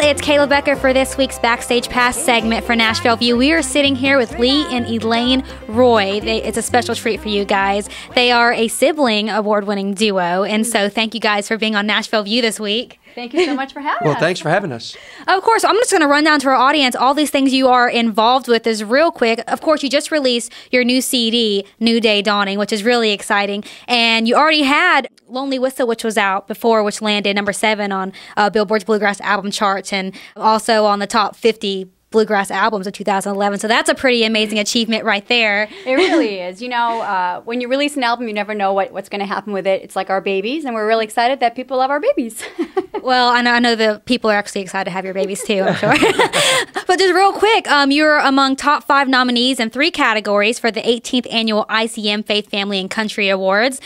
It's Kayla Becker for this week's BackStage Pass segment for Nashville View. We are sitting here with Lee and Elaine Roy. It's a special treat for you guys. They are a sibling award-winning duo, and so thank you guys for being on Nashville View this week. Thank you so much for having us. Well, thanks for having us. Of course, I'm just going to run down to our audience all these things you are involved with is real quick. Of course, you just released your new CD, New Day Dawning, which is really exciting. And you already had Lonely Whistle, which was out before, which landed number 7 on Billboard's Bluegrass album charts and also on the top 50 Bluegrass albums of 2011. So that's a pretty amazing achievement right there. It really is. You know, when you release an album, you never know what's going to happen with it. It's like our babies, and we're really excited that people love our babies. Well, I know the people are actually excited to have your babies too, I'm sure. But just real quick, you're among top 5 nominees in 3 categories for the 18th annual ICM Faith, Family, and Country Awards,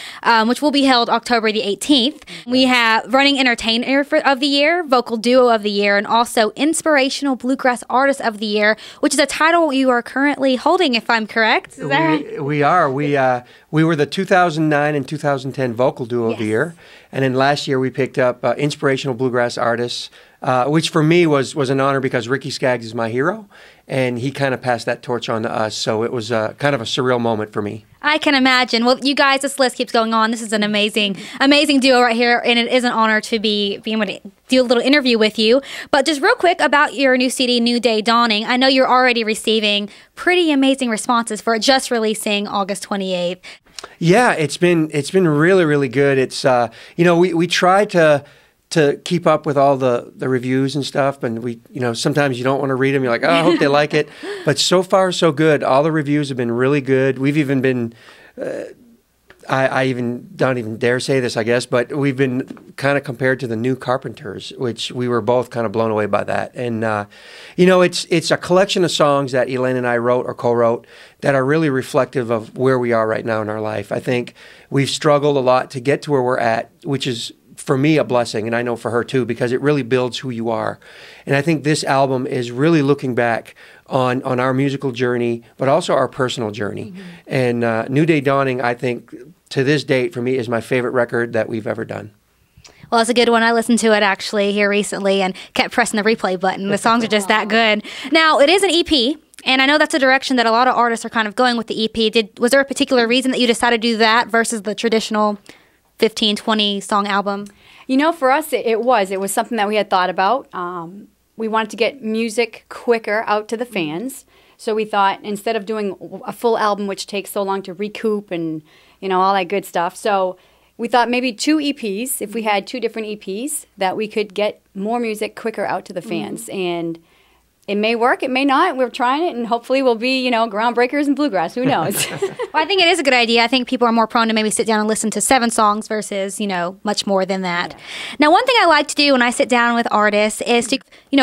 which will be held October the 18th. We have Running Entertainer of the Year, Vocal Duo of the Year, and also Inspirational Bluegrass Artist of the Year, which is a title you are currently holding, if I'm correct. Is that right? We are. We were the 2009 and 2010 Vocal Duo of the Year, and then last year we picked up Inspirational Bluegrass Artists, which for me was an honor because Ricky Skaggs is my hero, and he kind of passed that torch on to us, so it was kind of a surreal moment for me. I can imagine. Well, you guys, this list keeps going on. This is an amazing duo right here, and it is an honor to be able to do a little interview with you. But just real quick about your new CD, New Day Dawning. I know you're already receiving pretty amazing responses for it just releasing August 28th. Yeah, it's been really, really good. It's we try to keep up with all the reviews and stuff, and we sometimes you don't want to read them. You're like, oh, I hope they like it. But so far so good. All the reviews have been really good. We've even been I even don't even dare say this, I guess, but we've been kind of compared to the New Carpenters, which we were both kind of blown away by that. And it's a collection of songs that Elaine and I wrote or co-wrote that are really reflective of where we are right now in our life. I think we've struggled a lot to get to where we're at, which is for me a blessing, and I know for her too, because it really builds who you are. And I think this album is really looking back on our musical journey, but also our personal journey. Mm-hmm. And New Day Dawning, I think, to this date, for me, is my favorite record that we've ever done. Well, it's a good one. I listened to it actually here recently and kept pressing the replay button. The songs are just that good. Now, it is an EP. And I know that's a direction that a lot of artists are kind of going with the EP. Was there a particular reason that you decided to do that versus the traditional 15, 20 song album? You know, for us, it was something that we had thought about. We wanted to get music quicker out to the fans. So we thought, instead of doing a full album, which takes so long to recoup and, all that good stuff. So we thought maybe 2 EPs, if we had 2 different EPs, that we could get more music quicker out to the fans. And it may work, it may not. We're trying it, and hopefully we'll be, groundbreakers in bluegrass. Who knows? Well, I think it is a good idea. I think people are more prone to maybe sit down and listen to 7 songs versus, much more than that. Yeah. Now, one thing I like to do when I sit down with artists is to,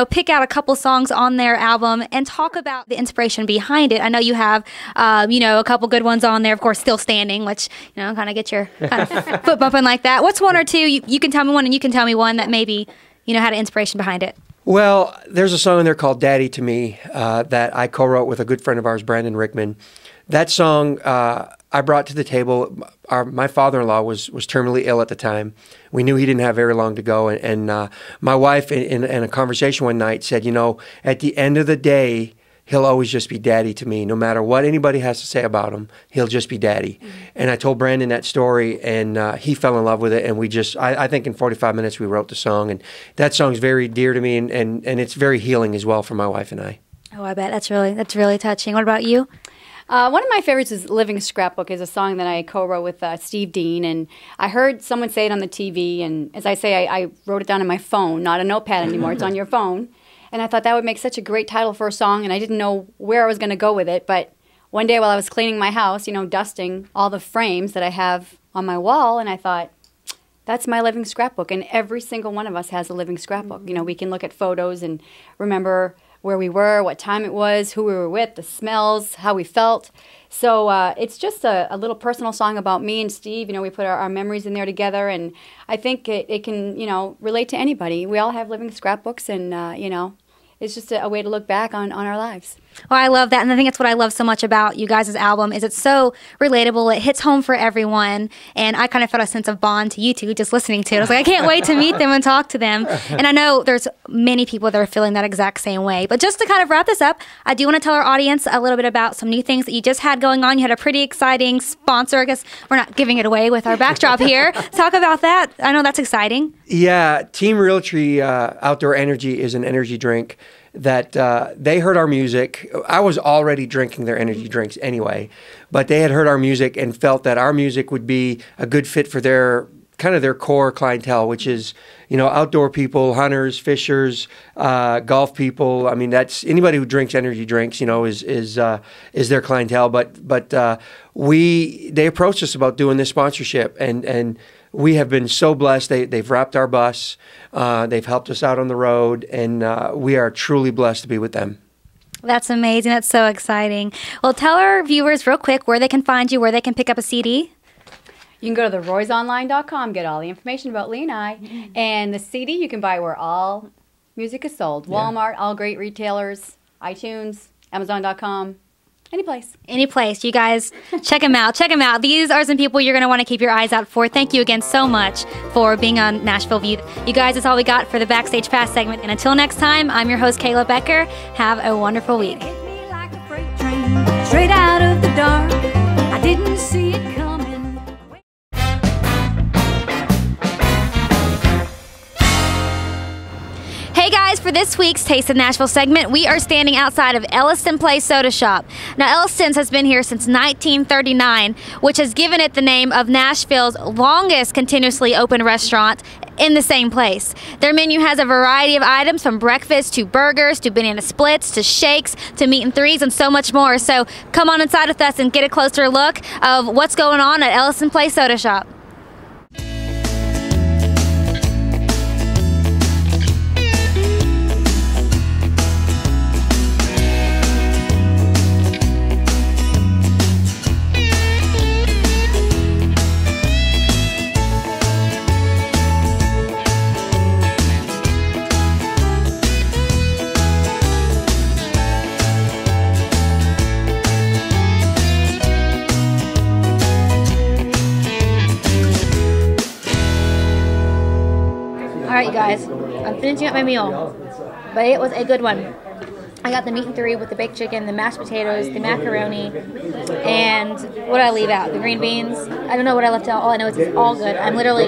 pick out a couple songs on their album and talk about the inspiration behind it. I know you have, a couple good ones on there. Of course, Still Standing, which, kind of get your kind of foot bumping like that. What's one or two? You can tell me one, and you can tell me one that maybe, had an inspiration behind it. Well, there's a song in there called Daddy to Me that I co-wrote with a good friend of ours, Brandon Rickman. That song I brought to the table. My father-in-law was terminally ill at the time. We knew he didn't have very long to go. And my wife, in a conversation one night, said, at the end of the day, he'll always just be daddy to me. No matter what anybody has to say about him, he'll just be daddy. Mm-hmm. And I told Brandon that story, and he fell in love with it. And we just, I think in 45 minutes we wrote the song. And that song's very dear to me, and it's very healing as well for my wife and I. Oh, I bet. That's really touching. What about you? One of my favorites is Living Scrapbook, is a song that I co-wrote with Steve Dean. And I heard someone say it on the TV. And as I say, I wrote it down on my phone, not a notepad anymore. It's on your phone. And I thought that would make such a great title for a song, and I didn't know where I was going to go with it. But one day while I was cleaning my house, dusting all the frames that I have on my wall, and I thought, that's my living scrapbook. And every single one of us has a living scrapbook. We can look at photos and remember where we were, what time it was, who we were with, the smells, how we felt. So it's just a little personal song about me and Steve. We put our memories in there together, and I think it can, relate to anybody. We all have living scrapbooks, and, it's just a way to look back on our lives. Well, I love that, and I think that's what I love so much about you guys' album is it's so relatable. It hits home for everyone, and I kind of felt a sense of bond to you two just listening to it. I was like, I can't wait to meet them and talk to them, and I know there's many people that are feeling that exact same way. But just to kind of wrap this up, I do want to tell our audience a little bit about some new things that you just had going on. You had a pretty exciting sponsor. I guess we're not giving it away with our backdrop here. Talk about that. I know that's exciting. Yeah, Team Realtree Outdoor Energy is an energy drink that they heard our music. I was already drinking their energy drinks anyway, but they had heard our music and felt that our music would be a good fit for their core clientele, which is, outdoor people, hunters, fishers, golf people. I mean, that's anybody who drinks energy drinks, is their clientele. But they approached us about doing this sponsorship, and we have been so blessed. They've wrapped our bus. They've helped us out on the road, and we are truly blessed to be with them. That's amazing. That's so exciting. Well, tell our viewers real quick where they can find you, where they can pick up a CD. You can go to theroysonline.com, get all the information about Lee and I. And the CD you can buy where all music is sold. Walmart, all great retailers, iTunes, Amazon.com. Any place. You guys, check them out. Check them out. These are some people you're going to want to keep your eyes out for. Thank you again so much for being on Nashville View. You guys, that's all we got for the Backstage Pass segment. And until next time, I'm your host, Kayla Becker. Have a wonderful week. Hit me like a freight train, straight out of the dark. I didn't see it coming. Hey guys, for this week's Taste of Nashville segment, we are standing outside of Elliston Place Soda Shop. Now, Elliston's has been here since 1939, which has given it the name of Nashville's longest continuously open restaurant in the same place. Their menu has a variety of items from breakfast to burgers to banana splits to shakes to meat and threes and so much more. So come on inside with us and get a closer look of what's going on at Elliston Place Soda Shop. Alright, you guys, I'm finishing up my meal, but it was a good one. I got the meat and three with the baked chicken, the mashed potatoes, the macaroni, and what did I leave out? The green beans. I don't know what I left out. All I know is it's all good. I'm literally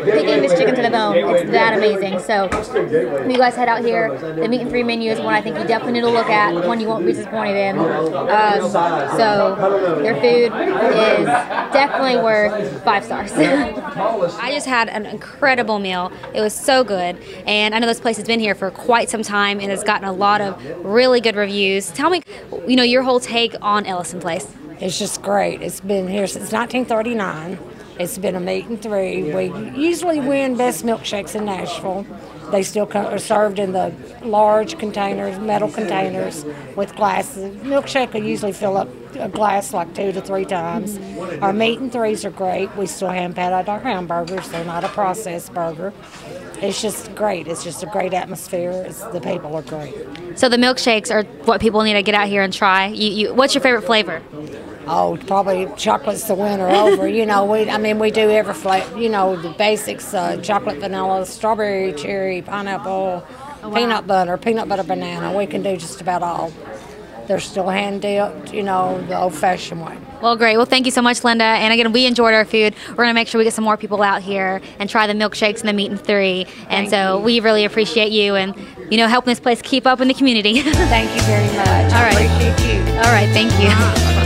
picking this chicken to the bone. It's that amazing. So if you guys head out here, the meat and three menu is one I think you definitely need to look at, one you won't be disappointed in. So their food is definitely worth 5 stars. I just had an incredible meal. It was so good, and I know this place has been here for quite some time and has gotten a lot of really good reviews. Tell me, your whole take on Elliston Place. It's just great. It's been here since 1939. It's been a meat and three. We usually win best milkshakes in Nashville. They still are served in the large containers, metal containers with glasses. Milkshake will usually fill up a glass like 2 to 3 times. Our meat and threes are great. We still hand pat out our hamburgers. They're not a processed burger. It's just great. It's just a great atmosphere. The people are great. So the milkshakes are what people need to get out here and try. What's your favorite flavor? Oh, probably chocolate's the winner over. We do every flavor. The basics: chocolate, vanilla, strawberry, cherry, pineapple, peanut butter banana. We can do just about all. They're still hand dipped, the old-fashioned way. Well, great. Well, thank you so much, Linda. And again, we enjoyed our food. We're going to make sure we get some more people out here and try the milkshakes and the meat and three. And we really appreciate you and, helping this place keep up in the community. Thank you very much. All right. I appreciate you. All right. Thank you.